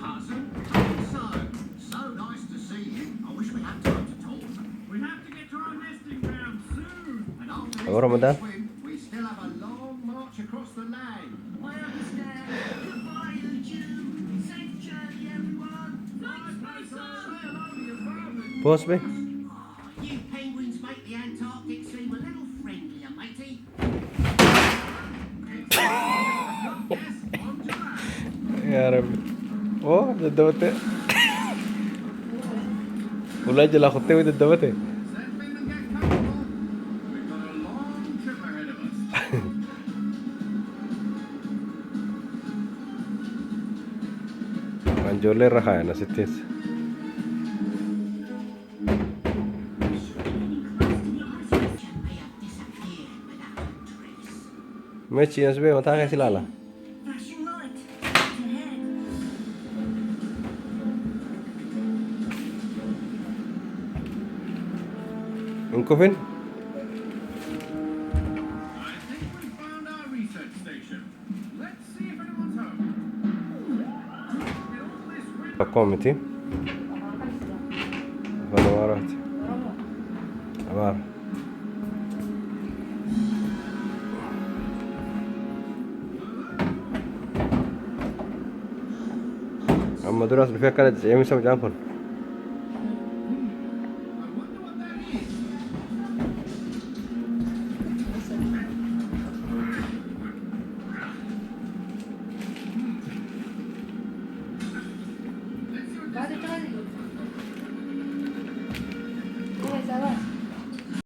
Cousin, so nice to see you. I wish we had time to talk. We have to get to our nesting ground soon. And after this Hello, Ramadan. big swim, we still have a long march across the land. I understand. Goodbye, you two. Safe journey, everyone. Thanks, Pacer. Say hello to your family. Pause be. Oh, you penguins make the Antarctic seem a little friendlier, matey. Yes, on to land. يا ربي اوه دبته ولا جلا خطي وين دبته Settle in and get comfortable. We've got a long trip ahead of us. انجولي رخا انا ستيس May have disappeared without a trace. ماشي يا زبي متى غاسي لالا Flashing light. Ahead. انكو فين I think we found our research station. Let's see if anyone's home. In all this winter, قومتي انا ما رحت عمار اما دروس اللي فيها كانت يمين سوي جانفون